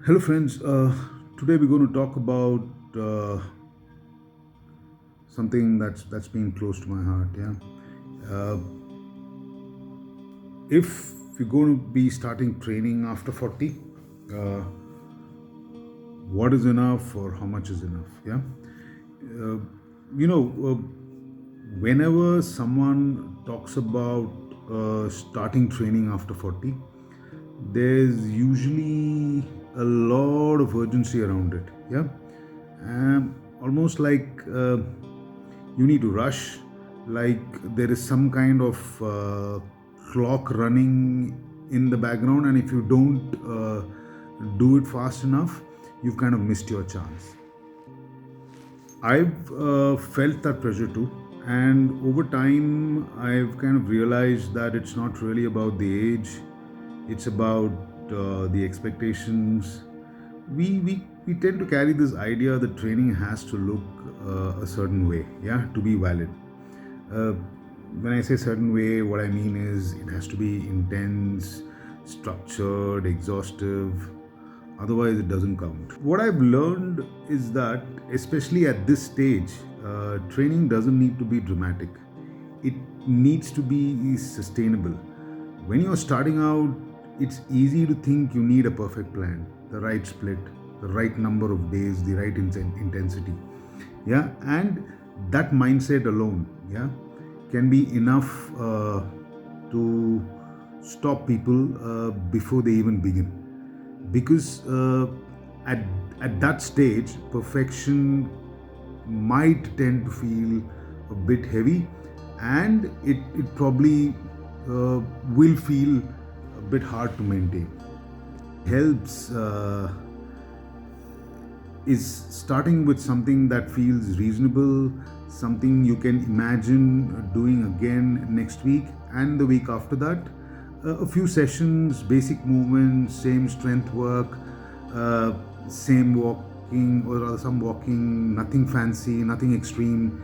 Hello, friends. Today we're going to talk about something that's been close to my heart. Yeah, uh, if you're going to be starting training after 40, uh, what is enough or how much is enough? Yeah, uh, you know, whenever someone talks about starting training after 40, there's usually a lot of urgency around it. Yeah, almost like you need to rush, like there is some kind of clock running in the background, and if you don't do it fast enough, you've kind of missed your chance. I've felt that pressure too, and over time, I've kind of realized that it's not really about the age, it's about the expectations. We tend to carry this idea that training has to look a certain way, yeah, to be valid. Uh, when I say certain way, what I mean is it has to be intense, structured, exhaustive. Otherwise, it doesn't count. What I've learned is that, especially at this stage, training doesn't need to be dramatic. It needs to be sustainable. When you're starting out, it's easy to think you need a perfect plan, the right split, the right number of days, the right intensity. Yeah, and that mindset alone, yeah, can be enough to stop people before they even begin, because at that stage perfection might tend to feel a bit heavy, and it probably will feel a bit hard to maintain. Helps is starting with something that feels reasonable, something you can imagine doing again next week and the week after that. A few sessions, basic movements, same strength work, uh, same walking, or rather some walking, nothing fancy, nothing extreme,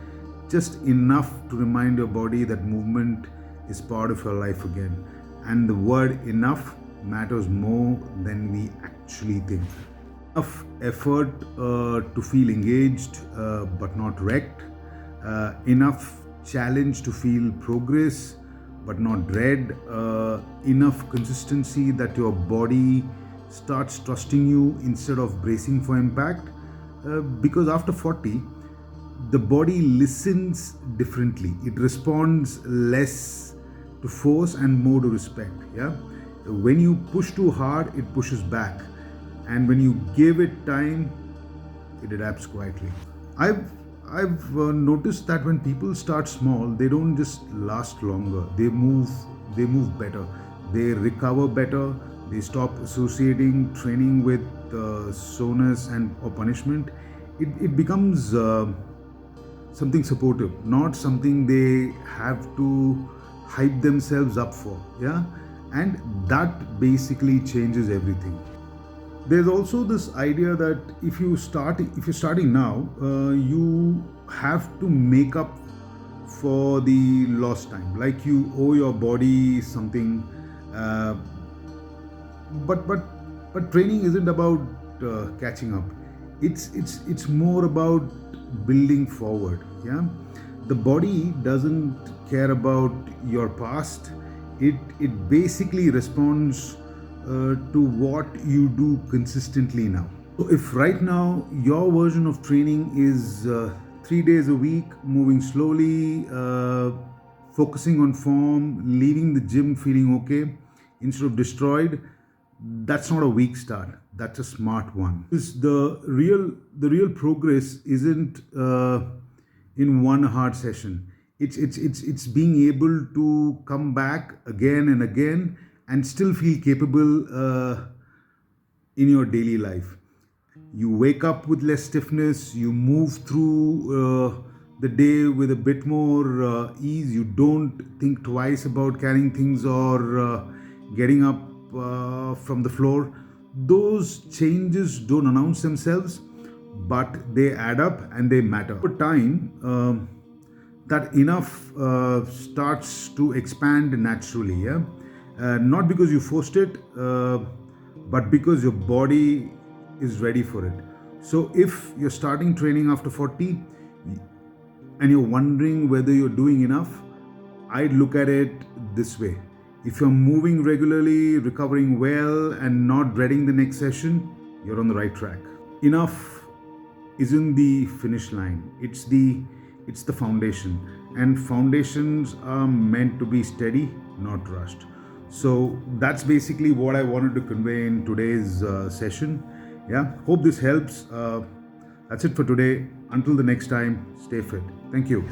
just enough to remind your body that movement is part of your life again. And the word enough matters more than we actually think. Enough effort to feel engaged but not wrecked, enough challenge to feel progress but not dread, enough consistency that your body starts trusting you instead of bracing for impact. Because after 40, the body listens differently, it responds less to force and more to respect. Yeah, when you push too hard, it pushes back, and when you give it time, it adapts quietly. I've noticed that when people start small, they don't just last longer. They move better. They recover better. They stop associating training with soreness and or punishment. It becomes something supportive, not something they have to hype themselves up for. Yeah, and that basically changes everything. There's also this idea that if you're starting now, you have to make up for the lost time, like you owe your body something. uh, but training isn't about catching up. It's more about building forward. Yeah, the body doesn't care about your past. It basically responds to what you do consistently now. So if right now your version of training is 3 days a week, moving slowly, focusing on form, leaving the gym feeling okay instead of destroyed, that's not a weak start. That's a smart one. Because the real progress isn't in one hard session. It's being able to come back again and again and still feel capable in your daily life. You wake up with less stiffness, you move through the day with a bit more ease, you don't think twice about carrying things or getting up from the floor. Those changes don't announce themselves, but they add up and they matter. Over time, that enough starts to expand naturally. Yeah, not because you forced it, but because your body is ready for it. So if you're starting training after 40 and you're wondering whether you're doing enough, I'd look at it this way. If you're moving regularly, recovering well, and not dreading the next session, you're on the right track. Enough isn't the finish line. It's the foundation. And foundations are meant to be steady, not rushed. So that's basically what I wanted to convey in today's session. Yeah, hope this helps. That's it for today. Until the next time, stay fit. Thank you.